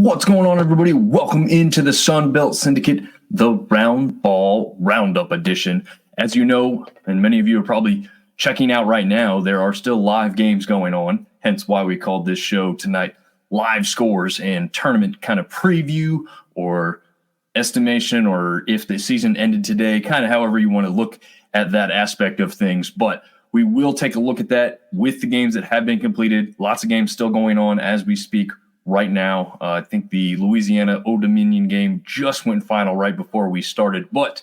What's going on, everybody? Welcome into the Sun Belt Syndicate, the Round Ball Roundup edition. As you know, and many of you are probably checking out right now, there are still live games going on, hence why we called this show tonight Live Scores and Tournament kind of preview or estimation, or if the season ended today, kind of however you want to look at that aspect of things. But we will take a look at that with the games that have been completed. Lots of games still going on as we speak right now. I think the Louisiana Old Dominion game just went final right before we started. But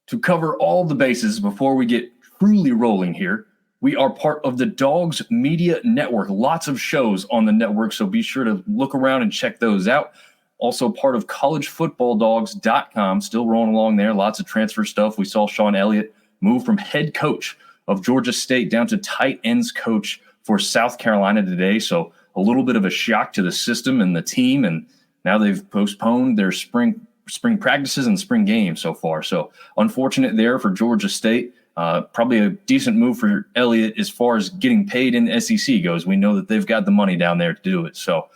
to cover all the bases before we get truly rolling here, we are part of the Dogs Media Network. Lots of shows on the network, so be sure to look around and check those out. Also part of collegefootballdogs.com, still rolling along there. Lots of transfer stuff. We saw Sean Elliott move from head coach of Georgia State down to tight ends coach for South Carolina today. So a little bit of a shock to the system and the team, and now they've postponed their spring practices and spring games so far. So unfortunate there for Georgia State. Probably a decent move for Elliott as far as getting paid in the SEC goes. We know that they've got the money down there to do it. So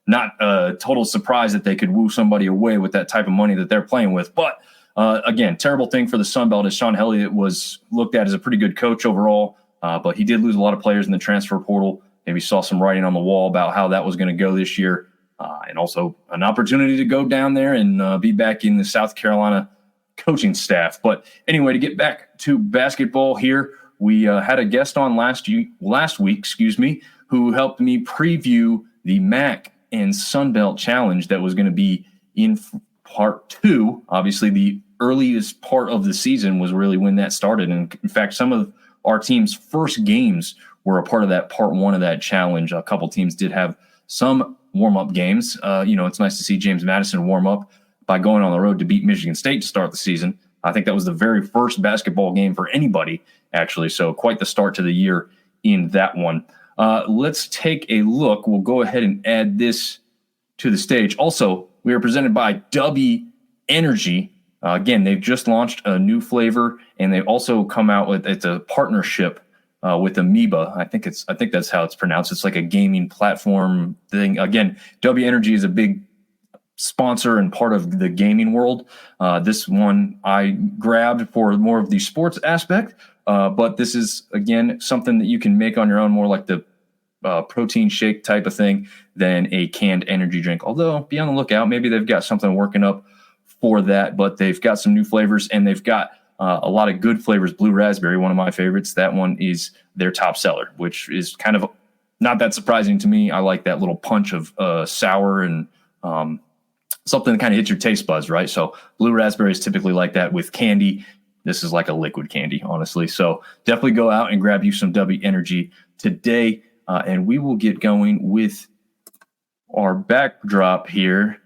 not a total surprise that they could woo somebody away with that type of money that they're playing with. But again, terrible thing for the Sun Belt is Sean Elliott was looked at as a pretty good coach overall, but he did lose a lot of players in the transfer portal. Maybe saw some writing on the wall about how that was going to go this year, and also an opportunity to go down there and be back in the South Carolina coaching staff. But anyway, to get back to basketball here, we had a guest on last week, who helped me preview the MAC and Sun Belt Challenge that was going to be in part two. Obviously, the earliest part of the season was really when that started. And in fact, some of our team's first games were a part of that part one of that challenge. A couple teams did have some warm-up games. It's nice to see James Madison warm up by going on the road to beat Michigan State to start the season. I think that was the very first basketball game for anybody, actually. So quite the start to the year in that one. Let's take a look. We'll go ahead and add this to the stage. Also, we are presented by W Energy. Again, they've just launched a new flavor, and they've also come out with it's a partnership with Amoeba. I think that's how it's pronounced. It's like a gaming platform thing. Again, W Energy is a big sponsor and part of the gaming world. This one I grabbed for more of the sports aspect, but this is, again, something that you can make on your own, more like the protein shake type of thing than a canned energy drink. Although, be on the lookout. Maybe they've got something working up for that, but they've got some new flavors, and they've got a lot of good flavors. Blue raspberry, one of my favorites. That one is their top seller, which is kind of not that surprising to me. I like that little punch of sour and something that kind of hits your taste buds, right? So blue raspberry is typically like that with candy. This is like a liquid candy, honestly. So definitely go out and grab you some W Energy today, and we will get going with our backdrop here.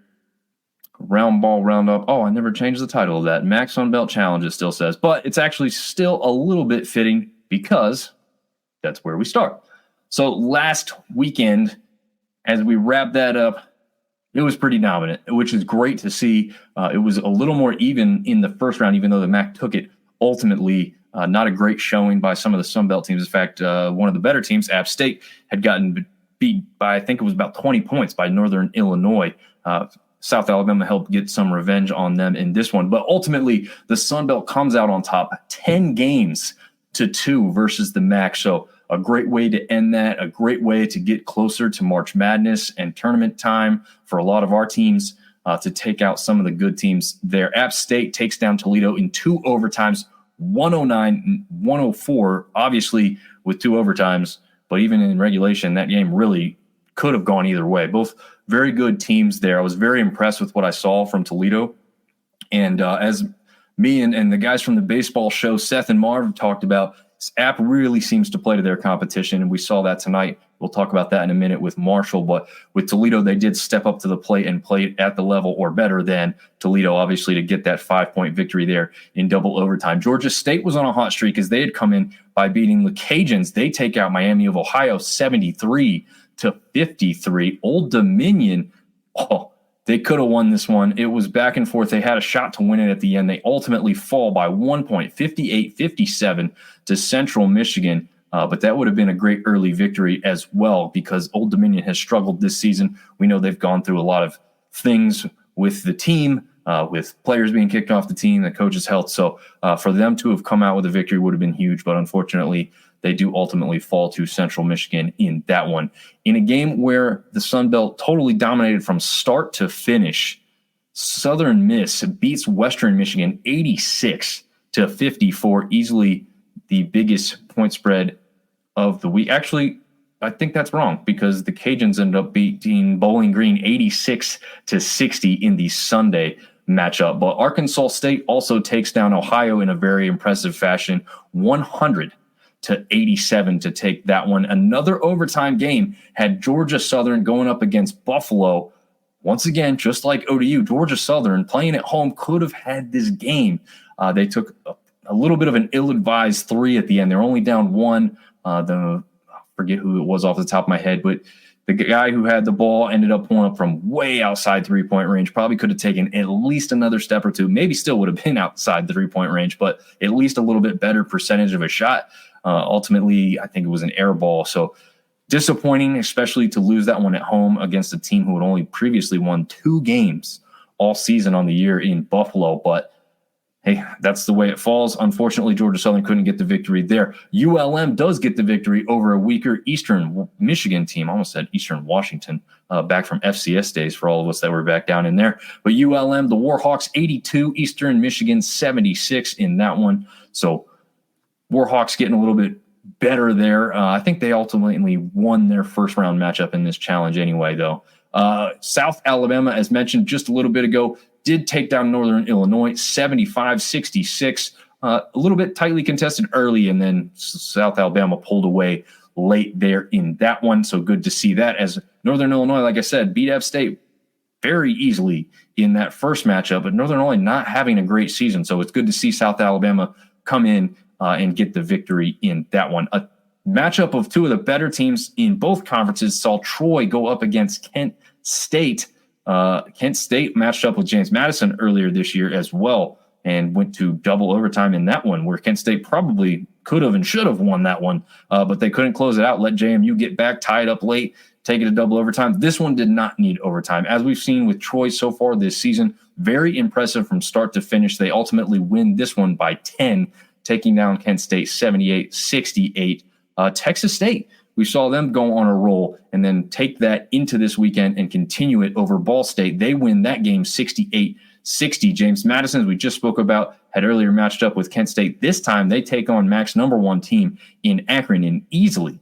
Round Ball Roundup. Oh, I never changed the title of that. MAC Sun Belt Challenge, it still says. But it's actually still a little bit fitting because that's where we start. So last weekend, as we wrap that up, it was pretty dominant, which is great to see. It was a little more even in the first round, even though the MAC took it. Ultimately, not a great showing by some of the Sun Belt teams. In fact, one of the better teams, App State, had gotten beat by, I think it was about 20 points by Northern Illinois. South Alabama helped get some revenge on them in this one. But ultimately, the Sun Belt comes out on top 10-2 versus the MAC. So a great way to end that, a great way to get closer to March Madness and tournament time for a lot of our teams to take out some of the good teams there. App State takes down Toledo in 2 overtimes, 109-104, obviously with 2 overtimes. But even in regulation, that game really could have gone either way. Both very good teams there. I was very impressed with what I saw from Toledo. And as me and the guys from the baseball show, Seth and Marv, talked about, App really seems to play to their competition, and we saw that tonight. We'll talk about that in a minute with Marshall. But with Toledo, they did step up to the plate and play at the level or better than Toledo, obviously, to get that 5-point victory there in double overtime. Georgia State was on a hot streak as they had come in by beating the Cajuns. They take out Miami of Ohio 73-53. Old Dominion, they could have won this one. It was back and forth. They had a shot to win it at the end. They ultimately fall by 1 point, 58-57 to Central Michigan. But that would have been a great early victory as well because Old Dominion has struggled this season. We know they've gone through a lot of things with the team, with players being kicked off the team, the coach's health. So for them to have come out with a victory would have been huge, but unfortunately, they do ultimately fall to Central Michigan in that one. In a game where the Sun Belt totally dominated from start to finish, Southern Miss beats Western Michigan 86-54, easily the biggest point spread of the week. Actually, I think that's wrong because the Cajuns ended up beating Bowling Green 86-60 in the Sunday matchup. But Arkansas State also takes down Ohio in a very impressive fashion, 100-87 to take that one. Another overtime game had Georgia Southern going up against Buffalo. Once again, just like ODU, Georgia Southern playing at home could have had this game. They took a little bit of an ill-advised 3 at the end. They're only down 1. I forget who it was off the top of my head, but the guy who had the ball ended up pulling up from way outside three-point range. Probably could have taken at least another step or two. Maybe still would have been outside the three-point range, but at least a little bit better percentage of a shot. Ultimately, I think it was an air ball. So disappointing, especially to lose that one at home against a team who had only previously won 2 games all season on the year in Buffalo. But hey, that's the way it falls. Unfortunately, Georgia Southern couldn't get the victory there. ULM does get the victory over a weaker Eastern Michigan team. I almost said Eastern Washington, back from FCS days for all of us that were back down in there. But ULM, the Warhawks, 82, Eastern Michigan, 76 in that one. So Warhawks getting a little bit better there. I think they ultimately won their first round matchup in this challenge anyway, though. South Alabama, as mentioned just a little bit ago, did take down Northern Illinois 75-66. A little bit tightly contested early, and then South Alabama pulled away late there in that one. So good to see that, as Northern Illinois, like I said, beat App State very easily in that first matchup, but Northern Illinois not having a great season. So it's good to see South Alabama come in and get the victory in that one. A matchup of 2 of the better teams in both conferences saw Troy go up against Kent State. Kent State matched up with James Madison earlier this year as well and went to double overtime in that one, where Kent State probably could have and should have won that one, but they couldn't close it out, let JMU get back, tie it up late, take it to double overtime. This one did not need overtime. As we've seen with Troy so far this season, very impressive from start to finish. They ultimately win this one by 10, taking down Kent State 78-68. Texas State, we saw them go on a roll and then take that into this weekend and continue it over Ball State. They win that game 68-60. James Madison, as we just spoke about, had earlier matched up with Kent State. This time they take on MAC's #1 team in Akron and easily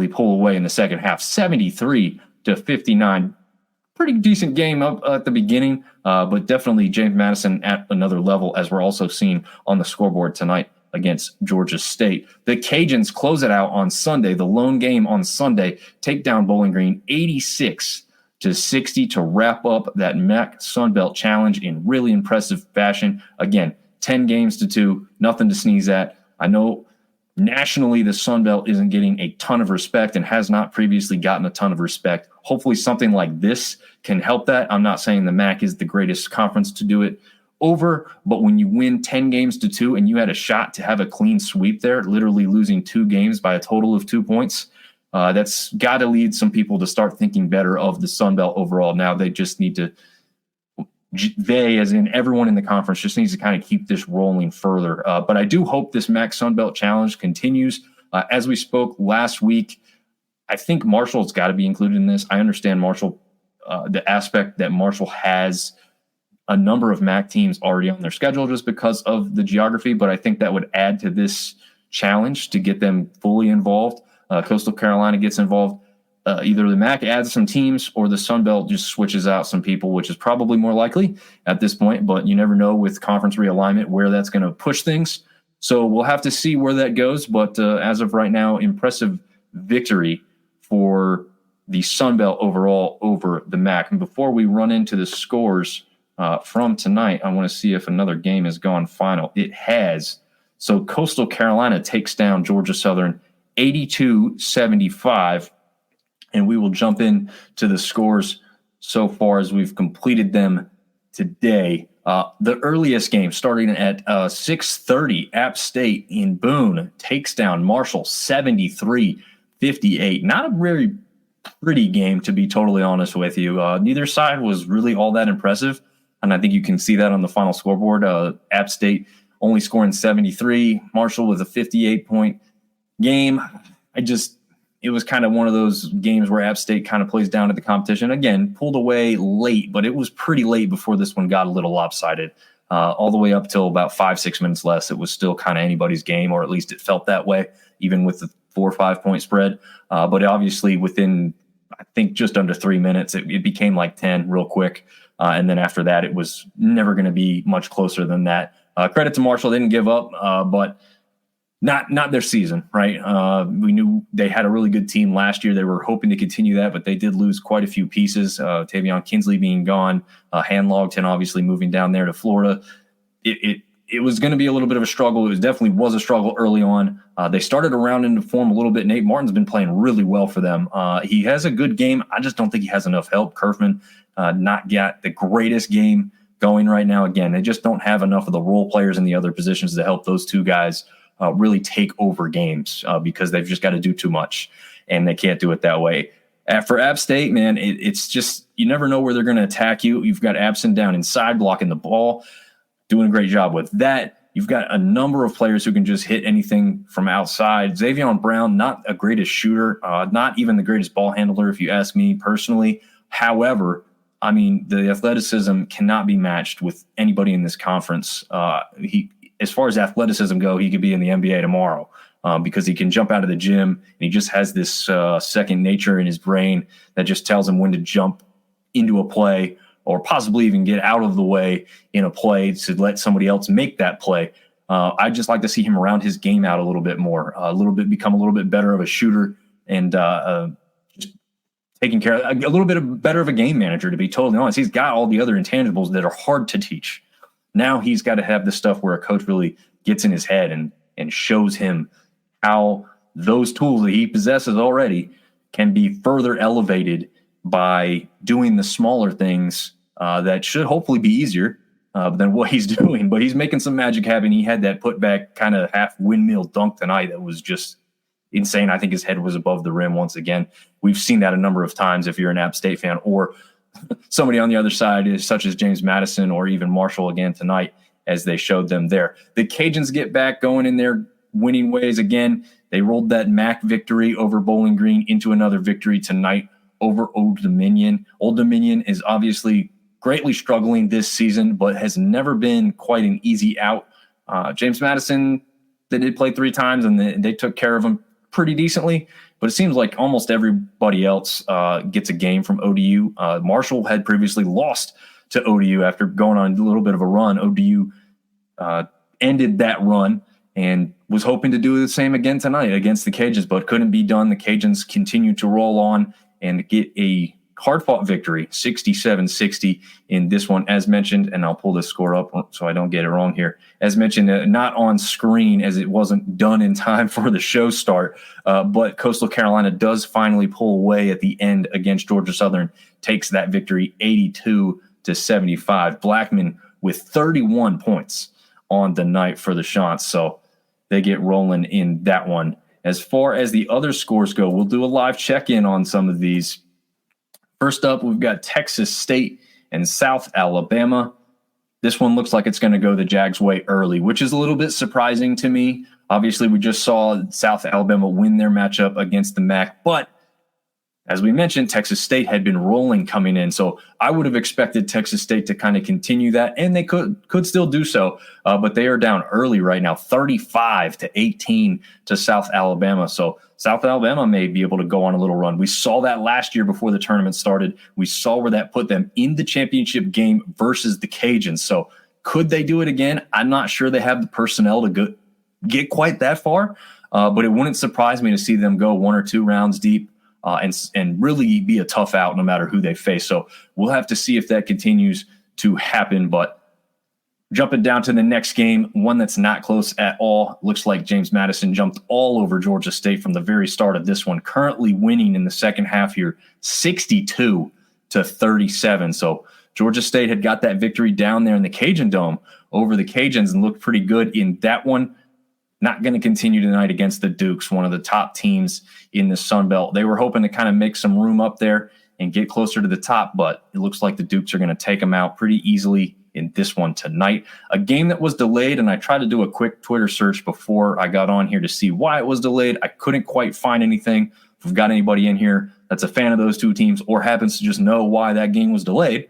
pull away in the second half, 73-59. Pretty decent game up at the beginning, but definitely James Madison at another level, as we're also seeing on the scoreboard tonight against Georgia State. The Cajuns close it out on Sunday, the lone game on Sunday, take down Bowling Green 86-60 to wrap up that MAC Sun Belt Challenge in really impressive fashion. Again, 10 games to 2, nothing to sneeze at. I know nationally the Sun Belt isn't getting a ton of respect and has not previously gotten a ton of respect. Hopefully something like this can help that. I'm not saying the MAC is the greatest conference to do it over, but when you win 10 games to 2 and you had a shot to have a clean sweep there, literally losing 2 games by a total of 2 points, that's got to lead some people to start thinking better of the Sun Belt overall. Now they just need to, they as in everyone in the conference, just needs to kind of keep this rolling further. But I do hope this MAC Sun Belt Challenge continues. As we spoke last week, I think Marshall's got to be included in this. I understand Marshall, the aspect that Marshall has a number of MAC teams already on their schedule just because of the geography, but I think that would add to this challenge to get them fully involved. Coastal Carolina gets involved. Either the MAC adds some teams or the Sun Belt just switches out some people, which is probably more likely at this point, but you never know with conference realignment where that's going to push things. So we'll have to see where that goes, but as of right now, impressive victory for the Sun Belt overall over the MAC. And before we run into the scores from tonight, I want to see if another game has gone final. It has. So Coastal Carolina takes down Georgia Southern 82-75, and we will jump in to the scores so far as we've completed them today. The earliest game starting at 6:30, App State in Boone takes down Marshall 73-58. Not a very pretty game, to be totally honest with you. Neither side was really all that impressive, and I think you can see that on the final scoreboard. App State only scoring 73, Marshall with a 58-point game. It was kind of one of those games where App State kind of plays down to the competition. Again, pulled away late, but it was pretty late before this one got a little lopsided. All the way up till about 5-6 minutes less, it was still kind of anybody's game, or at least it felt that way, even with the 4 or 5 point spread. But obviously within, I think, just under 3 minutes, it became like 10 real quick. And then after that, it was never going to be much closer than that. Credit to Marshall, they didn't give up, but not their season, right? We knew they had a really good team last year. They were hoping to continue that, but they did lose quite a few pieces. Tavion Kinsley being gone, Hanlogton obviously moving down there to Florida. It was going to be a little bit of a struggle. It definitely was a struggle early on. They started to round into form a little bit. Nate Martin's been playing really well for them. He has a good game. I just don't think he has enough help. Kerfman not got the greatest game going right now. Again, they just don't have enough of the role players in the other positions to help those two guys really take over games because they've just got to do too much, and they can't do it that way. For App State, man, it's just you never know where they're going to attack you. You've got Abson down inside blocking the ball, doing a great job with that. You've got a number of players who can just hit anything from outside. Xavion Brown, not a greatest shooter, not even the greatest ball handler, if you ask me personally. However, I mean, the athleticism cannot be matched with anybody in this conference. As far as athleticism go, he could be in the NBA tomorrow because he can jump out of the gym, and he just has this second nature in his brain that just tells him when to jump into a play or possibly even get out of the way in a play to let somebody else make that play. I'd just like to see him around his game out a little bit more, become a little bit better of a shooter, and just taking care of a little bit better of a game manager, to be totally honest. He's got all the other intangibles that are hard to teach. Now he's got to have the stuff where a coach really gets in his head and shows him how those tools that he possesses already can be further elevated by doing the smaller things that should hopefully be easier than what he's doing. But he's making some magic happen. He had that putback kind of half windmill dunk tonight that was just insane. I think his head was above the rim once again. We've seen that a number of times if you're an App State fan or somebody on the other side, such as James Madison or even Marshall again tonight, as they showed them there. The Cajuns get back going in their winning ways again. They rolled that MAC victory over Bowling Green into another victory tonight over Old Dominion. Old Dominion is obviously greatly struggling this season, but has never been quite an easy out. James Madison, they did play 3 times, and they took care of them pretty decently. But it seems like almost everybody else gets a game from ODU. Marshall had previously lost to ODU after going on a little bit of a run. ODU ended that run and was hoping to do the same again tonight against the Cajuns, but couldn't be done. The Cajuns continued to roll on and get a hard-fought victory, 67-60 in this one, as mentioned, and I'll pull this score up so I don't get it wrong here. As mentioned, not on screen as it wasn't done in time for the show start, but Coastal Carolina does finally pull away at the end against Georgia Southern, takes that victory 82-75. Blackman with 31 points on the night for the Chants, so they get rolling in that one. As far as the other scores go, we'll do a live check-in on some of these. First up, we've got Texas State and South Alabama. This one looks like it's going to go the Jags' way early, which is a little bit surprising to me. Obviously, we just saw South Alabama win their matchup against the MAC, but as we mentioned, Texas State had been rolling coming in, so I would have expected Texas State to kind of continue that, and they could still do so, but they are down early right now, 35-18 to South Alabama. So South Alabama may be able to go on a little run. We saw that last year before the tournament started. We saw where that put them in the championship game versus the Cajuns. So could they do it again? I'm not sure they have the personnel to get quite that far, but it wouldn't surprise me to see them go 1 or 2 rounds deep. And really be a tough out no matter who they face. So we'll have to see if that continues to happen. But jumping down to the next game, one that's not close at all. Looks like James Madison jumped all over Georgia State from the very start of this one. Currently winning in the second half here, 62-37. So Georgia State had got that victory down there in the Cajun Dome over the Cajuns and looked pretty good in that one. not going to continue tonight against the Dukes, one of the top teams in the Sun Belt. They were hoping to kind of make some room up there and get closer to the top, but it looks like the Dukes are going to take them out pretty easily in this one tonight. A game that was delayed, and I tried to do a quick Twitter search before I got on here to see why it was delayed. I couldn't quite find anything. If we've got anybody in here that's a fan of those two teams or happens to just know why that game was delayed,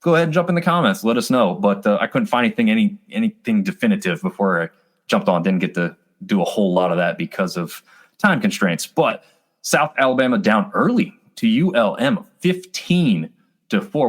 go ahead and jump in the comments. Let us know. But I couldn't find anything definitive before I jumped on. Didn't get to do a whole lot of that because of time constraints. But South Alabama down early to ULM, 15-4.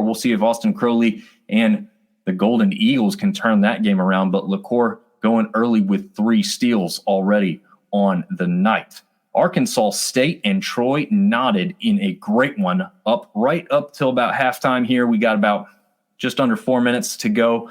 We'll see if Austin Crowley and the Golden Eagles can turn that game around. But LaCour going early with 3 steals already on the night. Arkansas State and Troy knotted in a great one, right up till about halftime here. We got about just under 4 minutes to go.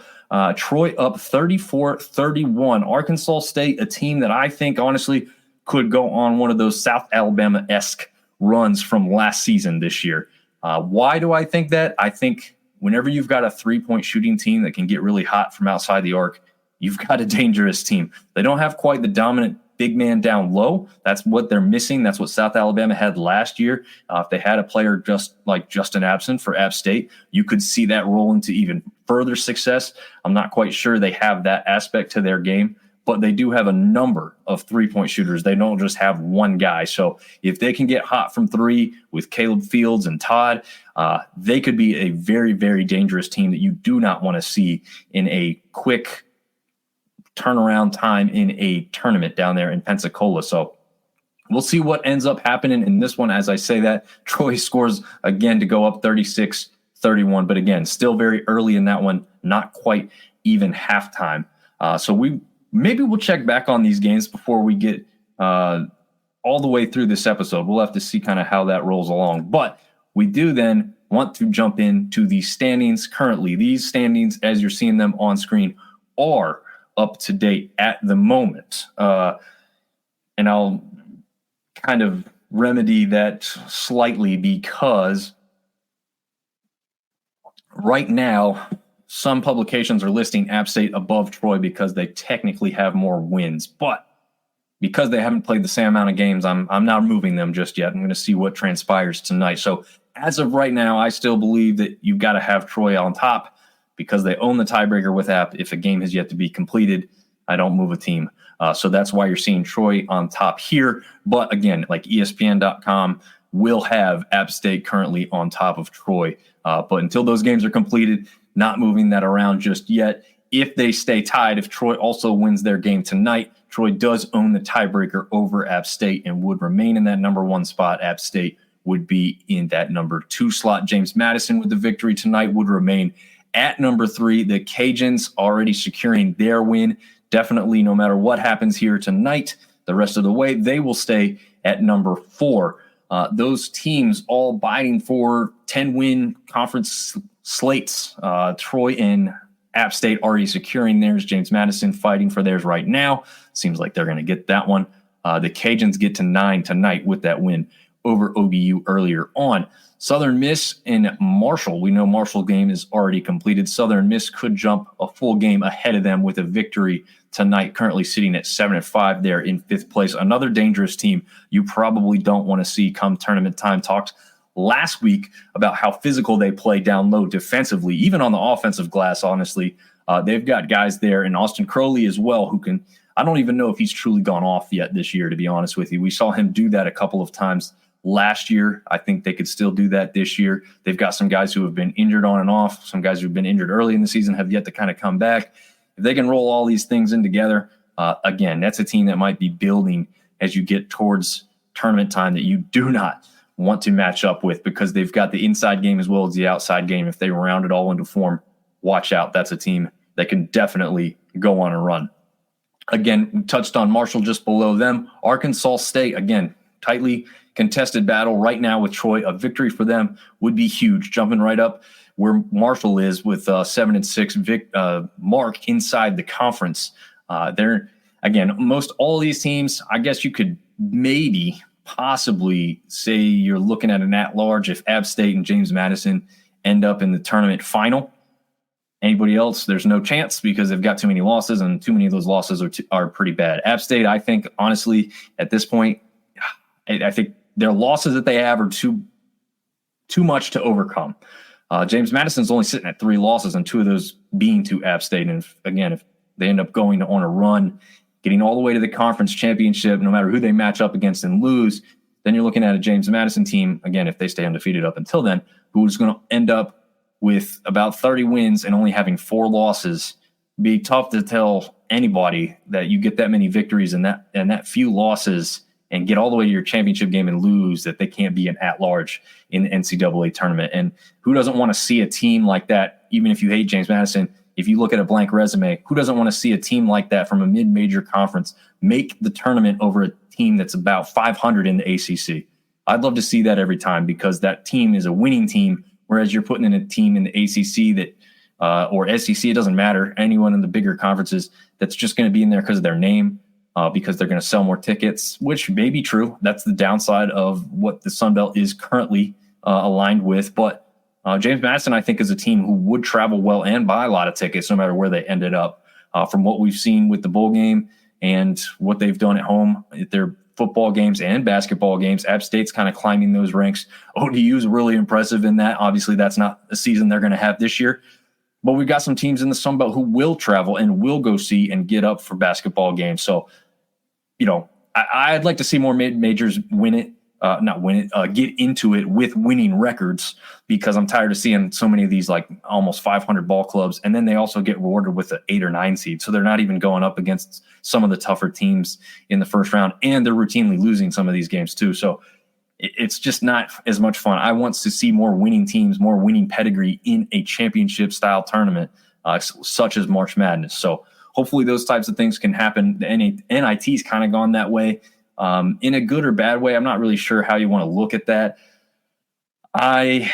Troy up 34-31. Arkansas State, a team that I think honestly could go on one of those South Alabama-esque runs from last season this year. Why do I think that? I think whenever you've got a three-point shooting team that can get really hot from outside the arc, you've got a dangerous team. They don't have quite the dominant big man down low. That's what they're missing. That's what South Alabama had last year. If they had a player just like Justin Abson for App State, you could see that roll into even further success. I'm not quite sure they have that aspect to their game, but they do have a number of three-point shooters. They don't just have one guy. So if they can get hot from three with Caleb Fields and Todd, they could be a very, very dangerous team that you do not want to see in a quick turnaround time in a tournament down there in Pensacola. So we'll see what ends up happening in this one. As I say that, Troy scores again to go up 36-31. But again, still very early in that one, not quite even halftime. So we'll check back on these games before we get all the way through this episode. We'll have to see kind of how that rolls along. But we do then want to jump into the standings currently. These standings, as you're seeing them on screen, are up to date at the moment. And I'll kind of remedy that slightly because right now, some publications are listing App State above Troy because they technically have more wins. But because they haven't played the same amount of games, I'm not moving them just yet. I'm going to see what transpires tonight. So as of right now, I still believe that you've got to have Troy on top because they own the tiebreaker with App. If a game has yet to be completed, I don't move a team. So that's why you're seeing Troy on top here. But again, like ESPN.com will have App State currently on top of Troy. But until those games are completed, not moving that around just yet. If they stay tied, if Troy also wins their game tonight, Troy does own the tiebreaker over App State and would remain in that number 1 spot. App State would be in that number 2 slot. James Madison with the victory tonight would remain at number 3. The Cajuns already securing their win. Definitely, no matter what happens here tonight, the rest of the way, they will stay at number 4. Those teams all biting for 10-win conference slates. Troy and App State already securing theirs. James Madison fighting for theirs right now. Seems like they're going to get that one. The Cajuns get to 9 tonight with that win over OBU earlier on. Southern Miss and Marshall. We know Marshall game is already completed. Southern Miss could jump a full game ahead of them with a victory tonight, currently sitting at 7-5 there in 5th place. Another dangerous team you probably don't want to see come tournament time. Talked last week about how physical they play down low defensively, even on the offensive glass, honestly. They've got guys there, and Austin Crowley as well, who can – I don't even know if he's truly gone off yet this year, to be honest with you. We saw him do that a couple of times last year. I think they could still do that this year. They've got some guys who have been injured on and off. Some guys who've been injured early in the season have yet to kind of come back. If they can roll all these things in together, again, that's a team that might be building as you get towards tournament time that you do not want to match up with because they've got the inside game as well as the outside game. If they round it all into form, watch out. That's a team that can definitely go on a run. Again, we touched on Marshall just below them. Arkansas State, again, tightly contested battle right now with Troy. A victory for them would be huge, jumping right up where Marshall is with 7-6 mark inside the conference. They're, again, most all of these teams, I guess you could maybe possibly say you're looking at an at-large if App State and James Madison end up in the tournament final. Anybody else, there's no chance because they've got too many losses, and too many of those losses are pretty bad. App State, I think, honestly, at this point, I think their losses that they have are too much to overcome. James Madison's only sitting at 3 losses, and 2 of those being to App State. And if they end up going on a run, getting all the way to the conference championship, no matter who they match up against and lose, then you're looking at a James Madison team, again, if they stay undefeated up until then, who is going to end up with about 30 wins and only having 4 losses. Be tough to tell anybody that you get that many victories and that few losses and get all the way to your championship game and lose, that they can't be an at-large in the NCAA tournament. And who doesn't want to see a team like that, even if you hate James Madison? If you look at a blank resume, who doesn't want to see a team like that from a mid-major conference make the tournament over a team that's about 500 in the ACC? I'd love to see that every time, because that team is a winning team, whereas you're putting in a team in the ACC that or SEC, it doesn't matter, anyone in the bigger conferences that's just going to be in there because of their name, because they're going to sell more tickets, which may be true. That's the downside of what the Sun Belt is currently aligned with. But James Madison, I think, is a team who would travel well and buy a lot of tickets no matter where they ended up. From what we've seen with the bowl game and what they've done at home, their football games and basketball games, App State's kind of climbing those ranks. ODU is really impressive in that. Obviously, that's not a season they're going to have this year. But we've got some teams in the Sun Belt who will travel and will go see and get up for basketball games. So, I'd like to see more mid-majors get into it with winning records, because I'm tired of seeing so many of these like almost 500 ball clubs, and then they also get rewarded with an 8 or 9 seed. So they're not even going up against some of the tougher teams in the first round, and they're routinely losing some of these games too. So it's just not as much fun. I want to see more winning teams, more winning pedigree in a championship style tournament, such as March Madness. So hopefully those types of things can happen. The NIT's kind of gone that way. In a good or bad way, I'm not really sure how you want to look at that. I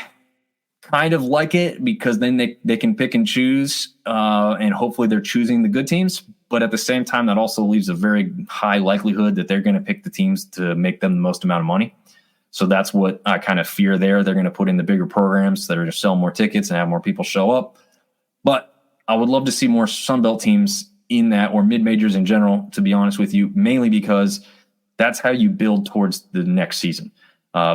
kind of like it because then they can pick and choose, and hopefully they're choosing the good teams. But at the same time, that also leaves a very high likelihood that they're going to pick the teams to make them the most amount of money. So that's what I kind of fear there. They're going to put in the bigger programs that are going to sell more tickets and have more people show up. But I would love to see more Sun Belt teams in that, or mid-majors in general, to be honest with you, mainly because that's how you build towards the next season.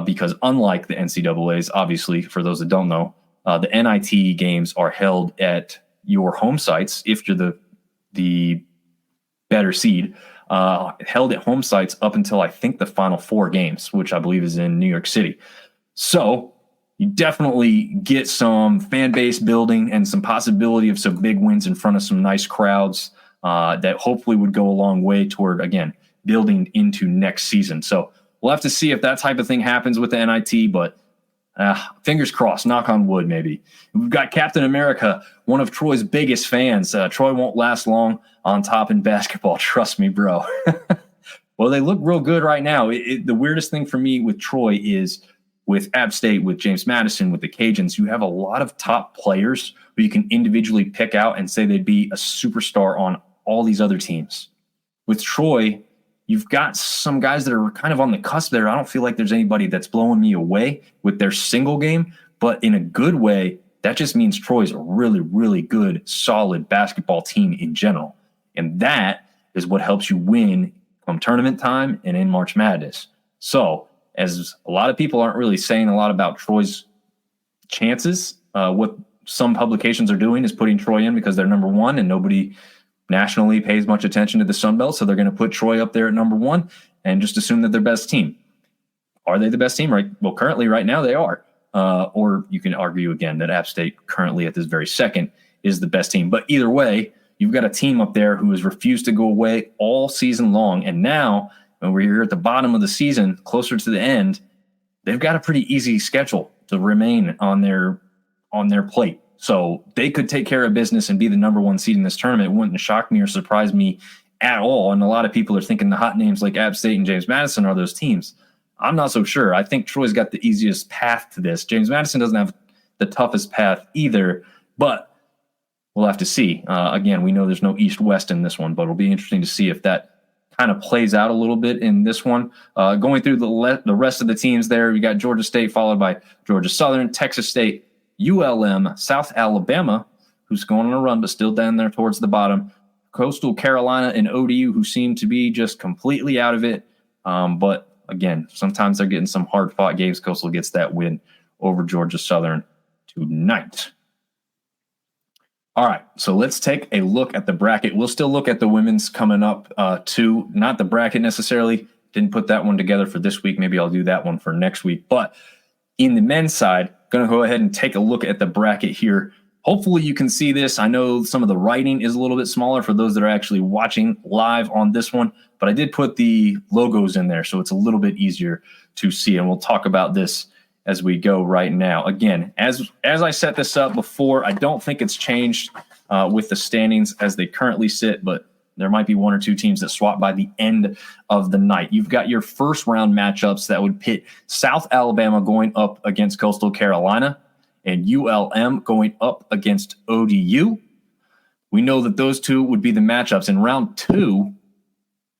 Because unlike the NCAAs, obviously, for those that don't know, the NIT games are held at your home sites if you're the better seed, held at home sites up until I think the final 4 games, which I believe is in New York City. So you definitely get some fan base building and some possibility of some big wins in front of some nice crowds that hopefully would go a long way toward, again, building into next season. So we'll have to see if that type of thing happens with the NIT, but fingers crossed, knock on wood, maybe. We've got Captain America, one of Troy's biggest fans. Troy won't last long on top in basketball. Trust me, bro. Well, they look real good right now. The weirdest thing for me with Troy is with App State, with James Madison, with the Cajuns, you have a lot of top players who you can individually pick out and say they'd be a superstar on all these other teams. With Troy, you've got some guys that are kind of on the cusp there. I don't feel like there's anybody that's blowing me away with their single game, but in a good way, that just means Troy's a really, really good, solid basketball team in general. And that is what helps you win come tournament time and in March Madness. So, as a lot of people aren't really saying a lot about Troy's chances, what some publications are doing is putting Troy in because they're number 1 and nobody nationally pays much attention to the Sun Belt, so they're going to put Troy up there at number 1 and just assume that they're best team. Are they the best team? Right. Well, currently, right now, they are. Or you can argue again that App State currently at this very second is the best team. But either way, you've got a team up there who has refused to go away all season long. And now, when we're here at the bottom of the season, closer to the end, they've got a pretty easy schedule to remain on their plate. So they could take care of business and be the number 1 seed in this tournament. It wouldn't shock me or surprise me at all. And a lot of people are thinking the hot names like App State and James Madison are those teams. I'm not so sure. I think Troy's got the easiest path to this. James Madison doesn't have the toughest path either, but we'll have to see. Again, we know there's no East-West in this one, but it'll be interesting to see if that kind of plays out a little bit in this one. Going through the rest of the teams there, we got Georgia State followed by Georgia Southern, Texas State, ULM, South Alabama, who's going on a run, but still down there towards the bottom. Coastal Carolina and ODU, who seem to be just completely out of it. But again, sometimes they're getting some hard-fought games. Coastal gets that win over Georgia Southern tonight. All right, so let's take a look at the bracket. We'll still look at the women's coming up too. Not the bracket necessarily. Didn't put that one together for this week. Maybe I'll do that one for next week. But in the men's side, going to go ahead and take a look at the bracket here. Hopefully you can see this. I know some of the writing is a little bit smaller for those that are actually watching live on this one, but I did put the logos in there, so it's a little bit easier to see. And we'll talk about this as we go right now. Again, as I set this up before, I don't think it's changed with the standings as they currently sit, but there might be one or two teams that swap by the end of the night. You've got your first round matchups that would pit South Alabama going up against Coastal Carolina and ULM going up against ODU. We know that those two would be the matchups. In round two,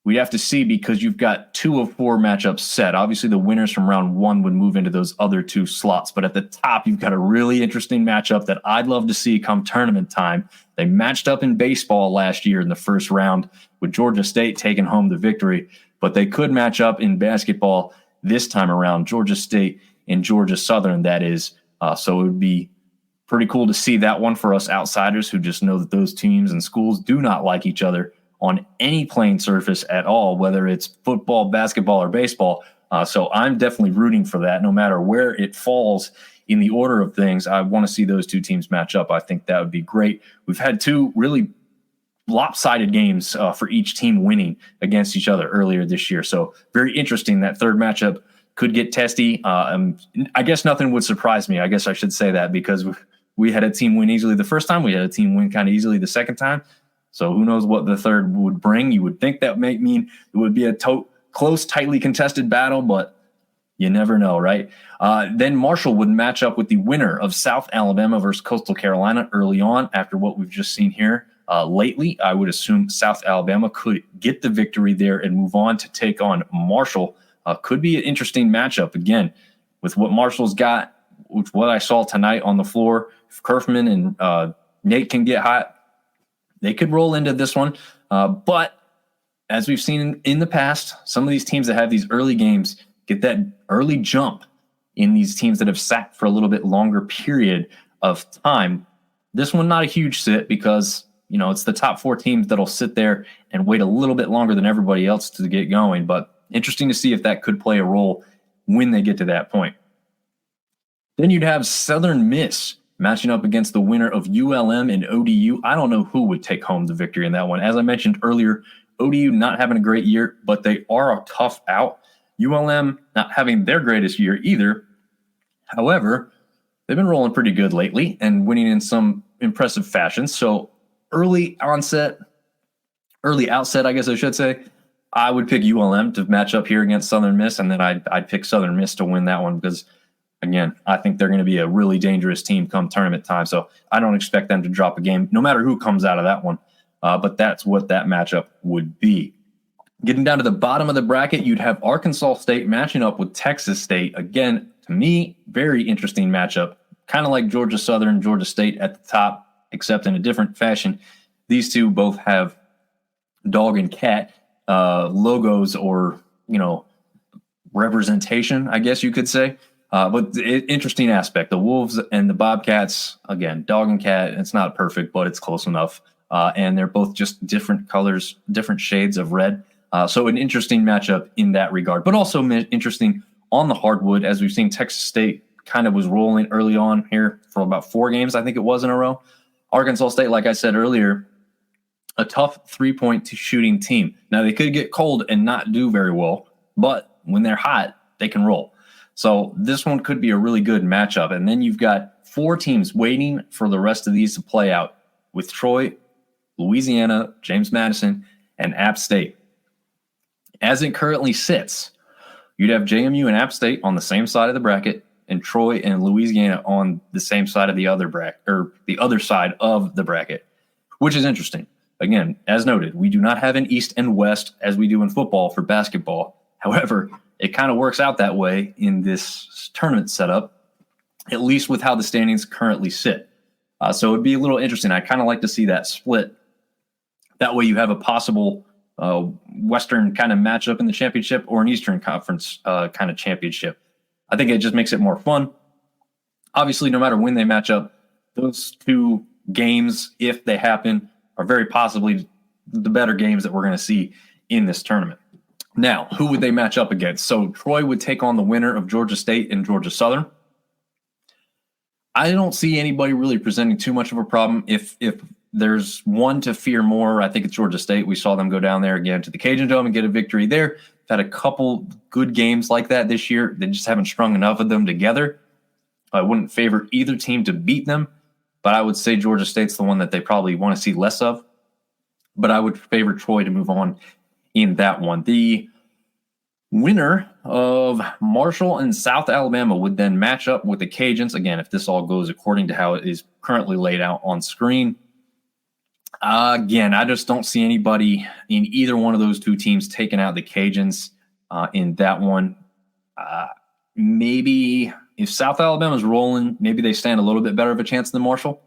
we have to see because you've got 2 of 4 matchups set. Obviously, the winners from round 1 would move into those other 2 slots. But at the top, you've got a really interesting matchup that I'd love to see come tournament time. They matched up in baseball last year in the first round with Georgia State taking home the victory. But they could match up in basketball this time around, Georgia State and Georgia Southern, that is. So it would be pretty cool to see that one for us outsiders who just know that those teams and schools do not like each other on any playing surface at all, whether it's football, basketball, or baseball. So I'm definitely rooting for that. No matter where it falls in the order of things, I want to see those two teams match up. I think that would be great. We've had 2 really lopsided games for each team winning against each other earlier this year. So very interesting. That third matchup could get testy. I guess nothing would surprise me. I guess I should say that because we had a team win easily the first time. We had a team win kind of easily the second time. So who knows what the third would bring. You would think that might mean it would be a close, tightly contested battle, but you never know, right? Then Marshall would match up with the winner of South Alabama versus Coastal Carolina early on. After what we've just seen here lately, I would assume South Alabama could get the victory there and move on to take on Marshall. Could be an interesting matchup, again, with what Marshall's got, with what I saw tonight on the floor. If Kerfman and Nate can get hot, they could roll into this one. But as we've seen in the past, some of these teams that have these early games get that early jump in these teams that have sat for a little bit longer period of time. This one, not a huge sit because, you know, it's the top 4 teams that'll sit there and wait a little bit longer than everybody else to get going. But interesting to see if that could play a role when they get to that point. Then you'd have Southern Miss matching up against the winner of ULM and ODU. I don't know who would take home the victory in that one. As I mentioned earlier, ODU not having a great year, but they are a tough out. ULM not having their greatest year either. However, they've been rolling pretty good lately and winning in some impressive fashion. So early outset, I guess I should say, I would pick ULM to match up here against Southern Miss, and then I'd pick Southern Miss to win that one because, again, I think they're going to be a really dangerous team come tournament time. So I don't expect them to drop a game, no matter who comes out of that one. But that's what that matchup would be. Getting down to the bottom of the bracket, you'd have Arkansas State matching up with Texas State. Again, to me, very interesting matchup. Kind of like Georgia Southern, Georgia State at the top, except in a different fashion. These two both have dog and cat logos or, you know, representation, I guess you could say. But interesting aspect. The Wolves and the Bobcats, again, dog and cat, it's not perfect, but it's close enough. And they're both just different colors, different shades of red. So an interesting matchup in that regard, but also interesting on the hardwood, as we've seen Texas State kind of was rolling early on here for about 4 games, I think it was in a row. Arkansas State, like I said earlier, a tough 3-point shooting team. Now, they could get cold and not do very well, but when they're hot, they can roll. So this one could be a really good matchup. And then you've got 4 teams waiting for the rest of these to play out with Troy, Louisiana, James Madison, and App State. As it currently sits, you'd have JMU and App State on the same side of the bracket, and Troy and Louisiana on the same side of the other bracket, or the other side of the bracket, which is interesting. Again, as noted, we do not have an East and West as we do in football for basketball. However, it kind of works out that way in this tournament setup, at least with how the standings currently sit. So it'd be a little interesting. I kind of like to see that split. That way you have a possible Western kind of matchup in the championship or an Eastern Conference kind of championship. I think it just makes it more fun. Obviously, no matter when they match up, those two games, if they happen, are very possibly the better games that we're going to see in this tournament. Now, who would they match up against? So Troy would take on the winner of Georgia State and Georgia Southern. I don't see anybody really presenting too much of a problem. If there's one to fear more, I think it's Georgia State. We saw them go down there again to the Cajun Dome and get a victory there. They've had a couple good games like that this year. They just haven't strung enough of them together. I wouldn't favor either team to beat them, but I would say Georgia State's the one that they probably want to see less of. But I would favor Troy to move on in that one. The winner of Marshall and South Alabama would then match up with the Cajuns. Again, if this all goes according to how it is currently laid out on screen. Again, I just don't see anybody in either one of those two teams taking out the Cajuns in that one. Maybe if South Alabama's rolling, maybe they stand a little bit better of a chance than Marshall.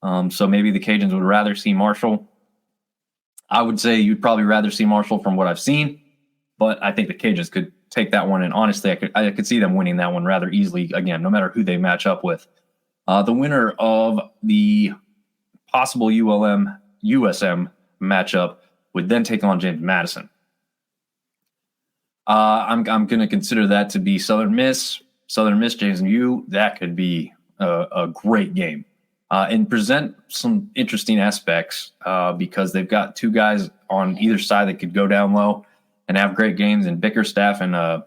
So maybe the Cajuns would rather see Marshall. I would say you'd probably rather see Marshall from what I've seen, but I think the Cajuns could take that one, and honestly, I could see them winning that one rather easily, again, no matter who they match up with. The winner of the possible ULM-USM matchup would then take on James Madison. I'm going to consider that to be Southern Miss, James and U. That could be a great game. And present some interesting aspects because they've got two guys on either side that could go down low and have great games. And Bickerstaff and I'm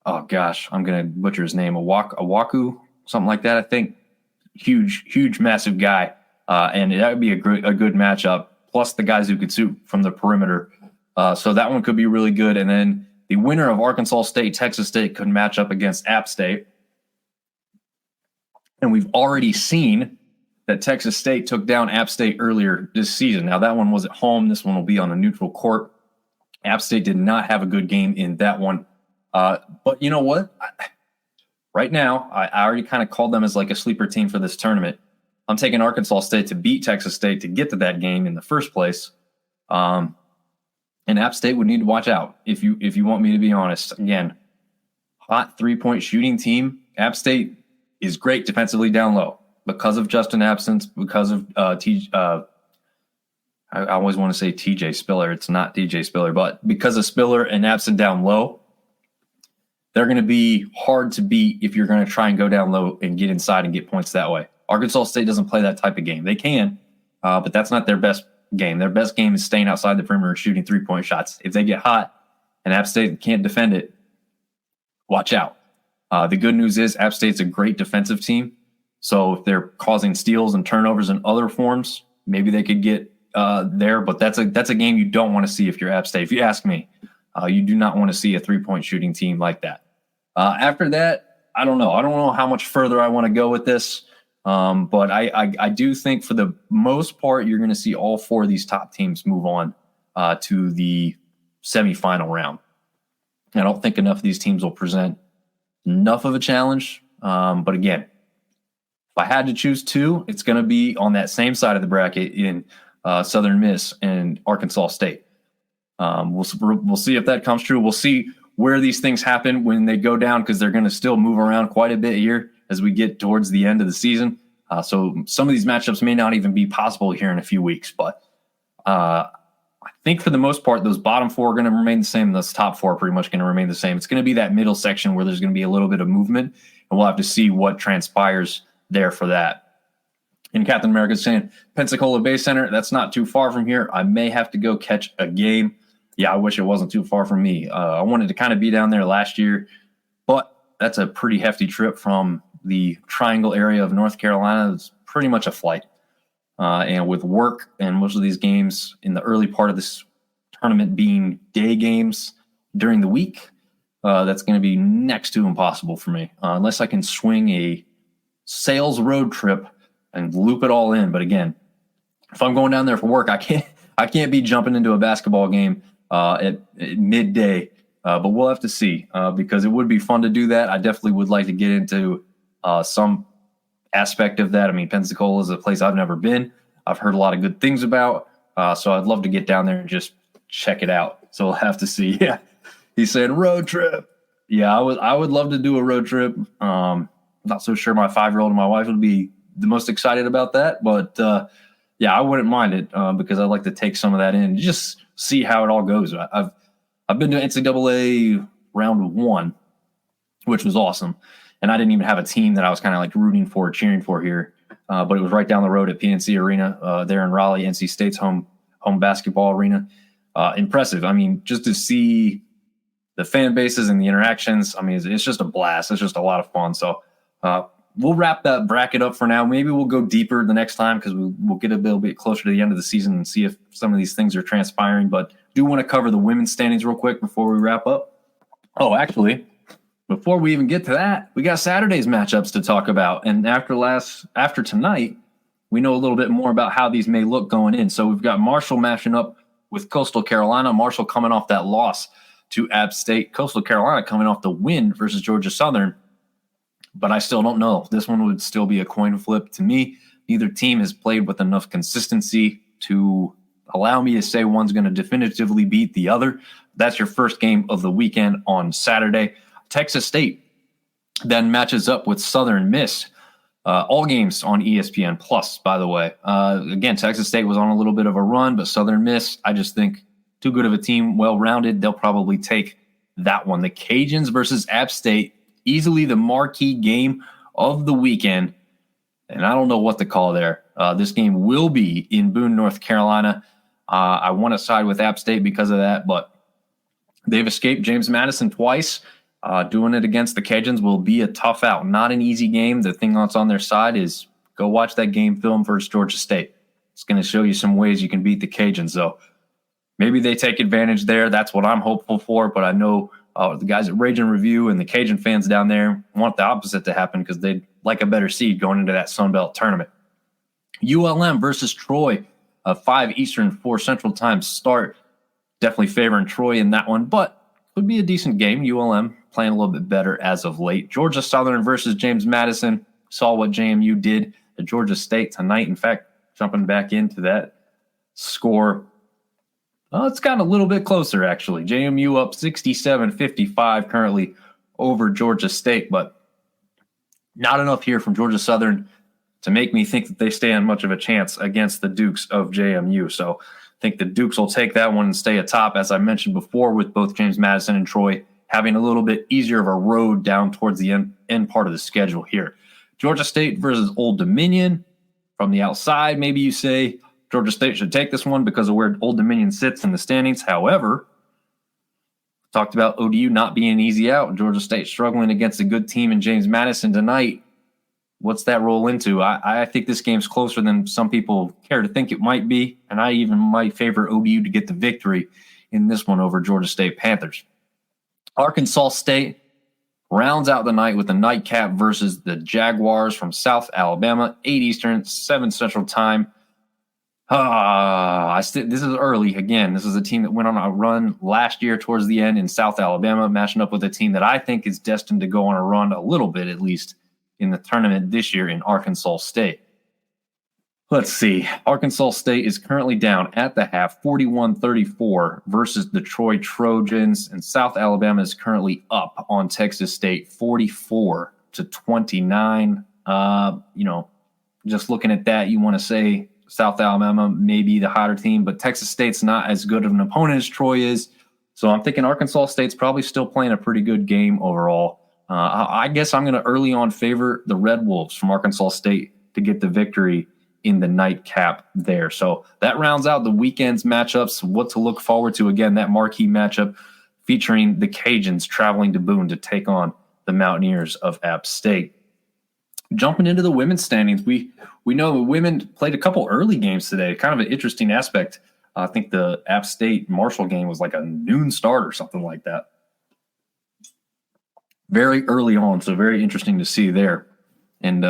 going to butcher his name, Awaku, something like that. I think huge, massive guy, and that would be a good matchup. Plus the guys who could shoot from the perimeter, so that one could be really good. And then the winner of Arkansas State, Texas State could match up against App State. And we've already seen that Texas State took down App State earlier this season. Now, that one was at home. This one will be on a neutral court. App State did not have a good game in that one. But you know what? Right now, I already kind of called them as like a sleeper team for this tournament. I'm taking Arkansas State to beat Texas State to get to that game in the first place. And App State would need to watch out if you want me to be honest. Again, hot three-point shooting team. App State is great defensively down low because of Justin absence, because of I always want to say TJ Spiller. It's not DJ Spiller, but because of Spiller and Absent down low, they're going to be hard to beat if you're going to try and go down low and get inside and get points that way. Arkansas State doesn't play that type of game. They can, but that's not their best game. Their best game is staying outside the perimeter and shooting three-point shots. If they get hot and App State can't defend it, watch out. The good news is App State's a great defensive team. So if they're causing steals and turnovers in other forms, maybe they could get there. But that's a game you don't want to see if you're App State. If you ask me, you do not want to see a three-point shooting team like that. After that, I don't know. I don't know how much further I want to go with this. But I do think for the most part, you're going to see all four of these top teams move on to the semifinal round. I don't think enough of these teams will present enough of a challenge. But again, if I had to choose two, it's going to be on that same side of the bracket in Southern Miss and Arkansas State. We'll see if that comes true. We'll see where these things happen when they go down because they're going to still move around quite a bit here as we get towards the end of the season. So some of these matchups may not even be possible here in a few weeks. But I think for the most part, those bottom four are going to remain the same. Those top four are pretty much going to remain the same. It's going to be that middle section where there's going to be a little bit of movement, and we'll have to see what transpires there for that. And Captain America's saying, Pensacola Bay Center, that's not too far from here. I may have to go catch a game. Yeah, I wish it wasn't too far from me. I wanted to kind of be down there last year, but that's a pretty hefty trip from the Triangle area of North Carolina. It's pretty much a flight. And with work and most of these games in the early part of this tournament being day games during the week, that's going to be next to impossible for me unless I can swing a sales road trip and loop it all in. But again, if I'm going down there for work, I can't be jumping into a basketball game at midday. But we'll have to see because it would be fun to do that. I definitely would like to get into some aspect of that. I mean, Pensacola is a place I've never been. I've heard a lot of good things about, so I'd love to get down there and just check it out. So we'll have to see. Yeah, he said road trip. Yeah, I would love to do a road trip. Not so sure my 5-year-old and my wife would be the most excited about that, but yeah, I wouldn't mind it because I'd like to take some of that in, just see how it all goes. I've been to NCAA round 1, which was awesome, and I didn't even have a team that I was kind of like rooting for, cheering for here, but it was right down the road at PNC Arena there in Raleigh, NC State's home basketball arena. Impressive. I mean, just to see the fan bases and the interactions, I mean, it's just a blast. It's just a lot of fun. So we'll wrap that bracket up for now. Maybe we'll go deeper the next time because we'll get a little bit closer to the end of the season and see if some of these things are transpiring. But do want to cover the women's standings real quick before we wrap up. Oh, actually, before we even get to that, we got Saturday's matchups to talk about. And after tonight, we know a little bit more about how these may look going in. So we've got Marshall matching up with Coastal Carolina. Marshall coming off that loss to App State. Coastal Carolina coming off the win versus Georgia Southern. But I still don't know. This one would still be a coin flip to me. Neither team has played with enough consistency to allow me to say one's going to definitively beat the other. That's your first game of the weekend on Saturday. Texas State then matches up with Southern Miss. All games on ESPN Plus, by the way. Again, Texas State was on a little bit of a run, but Southern Miss, I just think too good of a team, well-rounded. They'll probably take that one. The Cajuns versus App State, easily the marquee game of the weekend. And I don't know what to call there. This game will be in Boone, North Carolina. I want to side with App State because of that, but they've escaped James Madison twice. Doing it against the Cajuns will be a tough out. Not an easy game. The thing that's on their side is go watch that game film versus Georgia State. It's going to show you some ways you can beat the Cajuns. So maybe they take advantage there. That's what I'm hopeful for, but I know the guys at Rage and Review and the Cajun fans down there want the opposite to happen because they'd like a better seed going into that Sun Belt tournament. ULM versus Troy, 5 Eastern, 4 Central time start. Definitely favoring Troy in that one, but could be a decent game. ULM playing a little bit better as of late. Georgia Southern versus James Madison. Saw what JMU did at Georgia State tonight. In fact, jumping back into that score, it's gotten a little bit closer, actually. JMU up 67-55 currently over Georgia State, but not enough here from Georgia Southern to make me think that they stand much of a chance against the Dukes of JMU. So I think the Dukes will take that one and stay atop, as I mentioned before, with both James Madison and Troy having a little bit easier of a road down towards the end part of the schedule here. Georgia State versus Old Dominion. From the outside, maybe you say Georgia State should take this one because of where Old Dominion sits in the standings. However, talked about ODU not being an easy out. Georgia State struggling against a good team in James Madison tonight. What's that roll into? I think this game's closer than some people care to think it might be, and I even might favor ODU to get the victory in this one over Georgia State Panthers. Arkansas State rounds out the night with a nightcap versus the Jaguars from South Alabama, 8 Eastern, 7 Central time. This is early. Again, this is a team that went on a run last year towards the end in South Alabama, matching up with a team that I think is destined to go on a run a little bit, at least, in the tournament this year in Arkansas State. Let's see. Arkansas State is currently down at the half, 41-34 versus the Troy Trojans, and South Alabama is currently up on Texas State, 44-29. Just looking at that, you want to say South Alabama may be the hotter team, but Texas State's not as good of an opponent as Troy is. So I'm thinking Arkansas State's probably still playing a pretty good game overall. I guess I'm going to early on favor the Red Wolves from Arkansas State to get the victory in the nightcap there. So that rounds out the weekend's matchups. What to look forward to, again, that marquee matchup featuring the Cajuns traveling to Boone to take on the Mountaineers of App State. Jumping into the women's standings, we know the women played a couple early games today. Kind of an interesting aspect. I think the App State Marshall game was like a noon start or something like that. Very early on, so very interesting to see there. And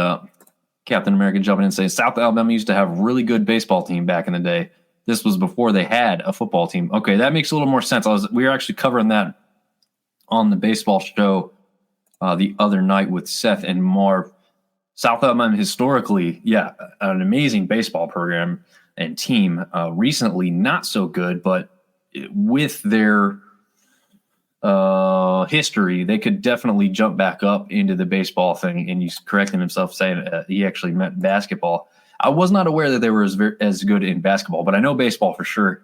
Captain America jumping in and saying, South Alabama used to have a really good baseball team back in the day. This was before they had a football team. Okay, that makes a little more sense. We were actually covering that on the baseball show the other night with Seth and Marv. South Alabama historically, an amazing baseball program and team. Recently, not so good, but with their history, they could definitely jump back up into the baseball thing. And he's correcting himself, saying he actually meant basketball. I was not aware that they were as good in basketball, but I know baseball for sure.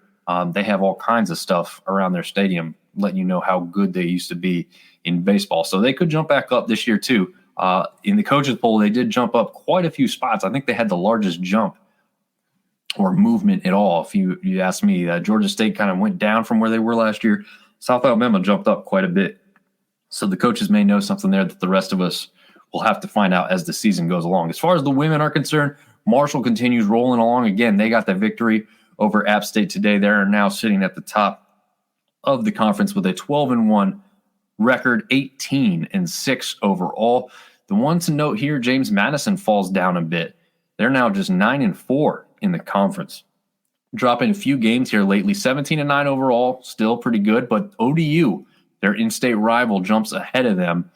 They have all kinds of stuff around their stadium letting you know how good they used to be in baseball. So they could jump back up this year too. In the coaches poll, they did jump up quite a few spots. I think they had the largest jump or movement at all. If you ask me, Georgia State kind of went down from where they were last year. South Alabama jumped up quite a bit. So the coaches may know something there that the rest of us will have to find out as the season goes along. As far as the women are concerned, Marshall continues rolling along. Again, they got the victory over App State today. They are now sitting at the top of the conference with a 12-1 record, 18-6 overall. The one to note here, James Madison falls down a bit. They're now just 9-4 in the conference. Dropping a few games here lately, 17-9 overall, still pretty good. But ODU, their in-state rival, jumps ahead of them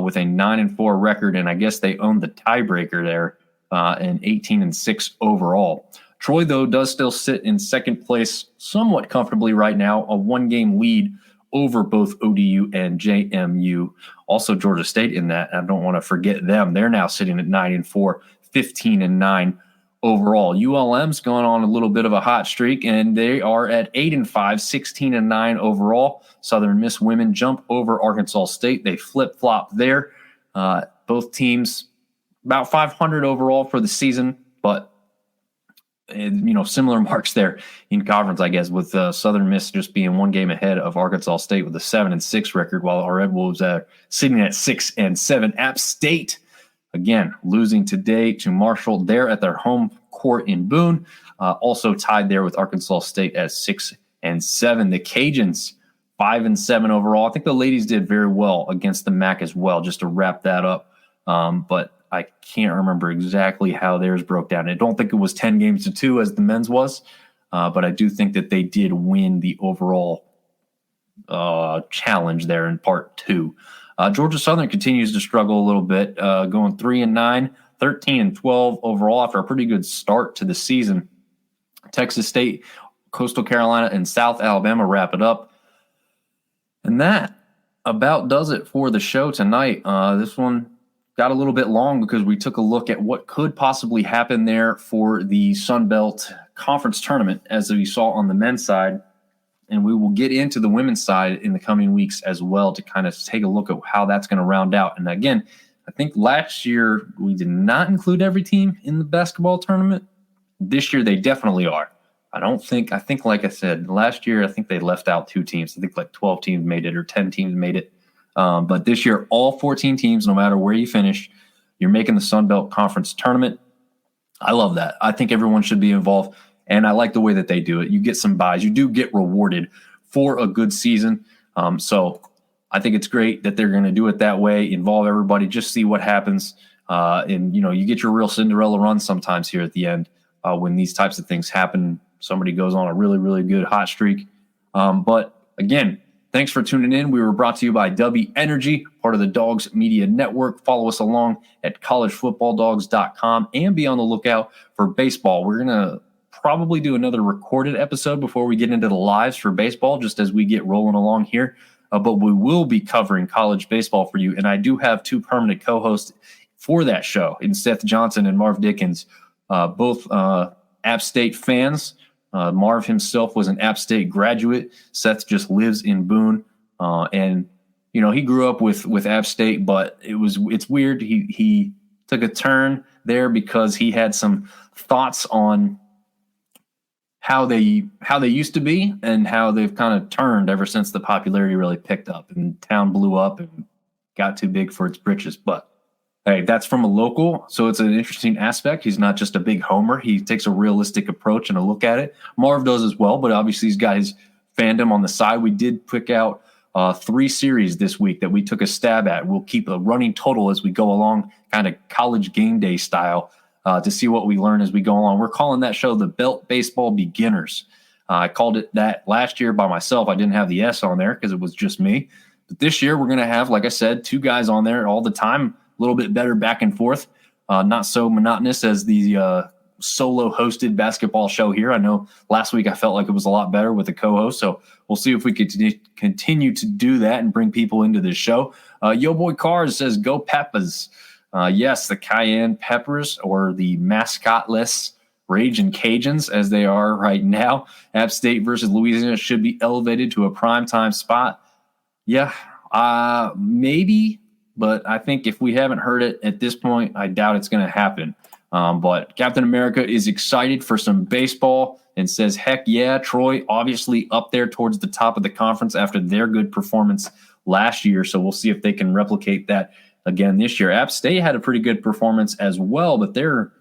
with a 9-4 record, and I guess they own the tiebreaker there, and 18-6 overall. Troy, though, does still sit in second place somewhat comfortably right now, a one-game lead over both ODU and JMU. Also Georgia State in that. I don't want to forget them. They're now sitting at 9-4, 15-9 overall. ULM's going on a little bit of a hot streak, and they are at 8-5, 16-9 overall. Southern Miss women jump over Arkansas State. They flip-flop there. Both teams about 500 overall for the season, but similar marks there in conference, I guess, with Southern Miss just being one game ahead of Arkansas State with a 7-6 record, while our Red Wolves are sitting at 6-7. App State, again, losing today to Marshall. They're at their home court in Boone, also tied there with Arkansas State at 6-7. The Cajuns, 5-7 overall. I think the ladies did very well against the MAC as well, just to wrap that up. But I can't remember exactly how theirs broke down. I don't think it was 10-2 as the men's was, but I do think that they did win the overall challenge there in part 2. Georgia Southern continues to struggle a little bit, going 3-9, 13-12 overall after a pretty good start to the season. Texas State, Coastal Carolina, and South Alabama wrap it up. And that about does it for the show tonight. This one got a little bit long because we took a look at what could possibly happen there for the Sun Belt Conference Tournament, as we saw on the men's side. And we will get into the women's side in the coming weeks as well to kind of take a look at how that's going to round out. And again, I think last year we did not include every team in the basketball tournament. This year they definitely are. I think like I said, last year I think they left out 2 teams. I think like 12 teams made it or 10 teams made it. But this year, all 14 teams, no matter where you finish, you're making the Sun Belt Conference Tournament. I love that. I think everyone should be involved, and I like the way that they do it. You get some buys. You do get rewarded for a good season. So I think it's great that they're going to do it that way, involve everybody, just see what happens. And, you get your real Cinderella run sometimes here at the end when these types of things happen. Somebody goes on a really, really good hot streak. But, again, thanks for tuning in. We were brought to you by W Energy, part of the Dogs Media Network. Follow us along at collegefootballdogs.com and be on the lookout for baseball. We're going to probably do another recorded episode before we get into the lives for baseball, just as we get rolling along here. But we will be covering college baseball for you. And I do have 2 permanent co-hosts for that show in Seth Johnson and Marv Dickens, both App State fans. Marv himself was an App State graduate. Seth just lives in Boone. And, he grew up with App State, but it's weird. He took a turn there because he had some thoughts on how they used to be and how they've kind of turned ever since the popularity really picked up and town blew up and got too big for its britches. But hey, that's from a local, so it's an interesting aspect. He's not just a big homer. He takes a realistic approach and a look at it. Marv does as well, but obviously he's got his fandom on the side. We did pick out 3 series this week that we took a stab at. We'll keep a running total as we go along, kind of college game day style, to see what we learn as we go along. We're calling that show the Belt Baseball Beginners. I called it that last year by myself. I didn't have the S on there because it was just me. But this year we're going to have, like I said, 2 guys on there all the time, a little bit better back and forth. not so monotonous as the solo hosted basketball show here. I know last week I felt like it was a lot better with a co-host, so we'll see if we could continue to do that and bring people into this show. Yo Boy Cars says, go Peppers. Yes, the Cayenne Peppers, or the mascotless Ragin' Cajuns, as they are right now. App State versus Louisiana should be elevated to a primetime spot. Yeah, maybe, but I think if we haven't heard it at this point, I doubt it's going to happen. But Captain America is excited for some baseball and says, heck yeah, Troy obviously up there towards the top of the conference after their good performance last year. So we'll see if they can replicate that again this year. App State had a pretty good performance as well, but they're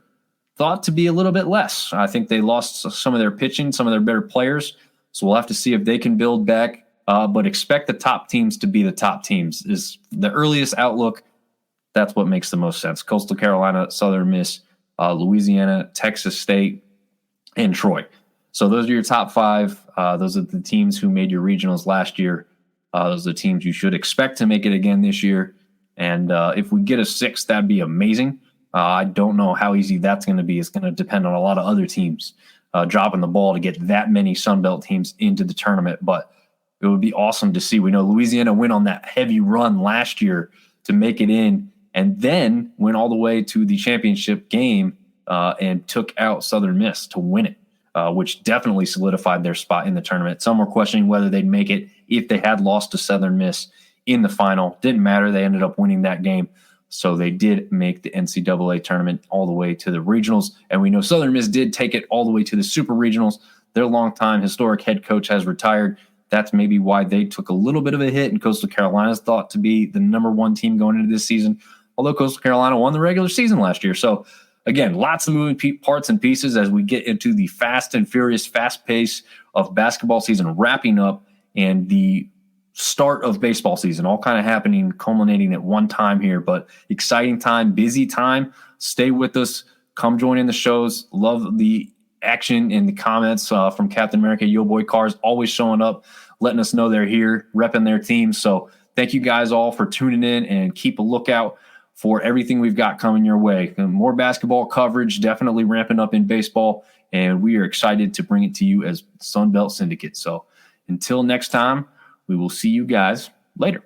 thought to be a little bit less. I think they lost some of their pitching, some of their better players. So we'll have to see if they can build back, but expect the top teams to be the top teams is the earliest outlook. That's what makes the most sense. Coastal Carolina, Southern Miss, Louisiana, Texas State, and Troy. So those are your top five. Those are the teams who made your regionals last year. Those are the teams you should expect to make it again this year. And if we get a sixth, that'd be amazing. I don't know how easy that's going to be. It's going to depend on a lot of other teams dropping the ball to get that many Sun Belt teams into the tournament. But it would be awesome to see. We know Louisiana went on that heavy run last year to make it in, and then went all the way to the championship game and took out Southern Miss to win it, which definitely solidified their spot in the tournament. Some were questioning whether they'd make it if they had lost to Southern Miss in the final. Didn't matter. They ended up winning that game. So they did make the NCAA tournament all the way to the regionals. And we know Southern Miss did take it all the way to the super regionals. Their longtime historic head coach has retired. That's maybe why they took a little bit of a hit, and Coastal Carolina is thought to be the number one team going into this season, although Coastal Carolina won the regular season last year. So, again, lots of moving parts and pieces as we get into the fast and furious, fast pace of basketball season wrapping up and the start of baseball season, all kind of happening, culminating at one time here. But exciting time, busy time. Stay with us. Come join in the shows. Love the action in the comments from Captain America. Yo Boy Cars always showing up, letting us know they're here, repping their team. So thank you guys all for tuning in, and keep a lookout for everything we've got coming your way. And more basketball coverage, definitely ramping up in baseball, and we are excited to bring it to you as Sun Belt Syndicate. So until next time, we will see you guys later.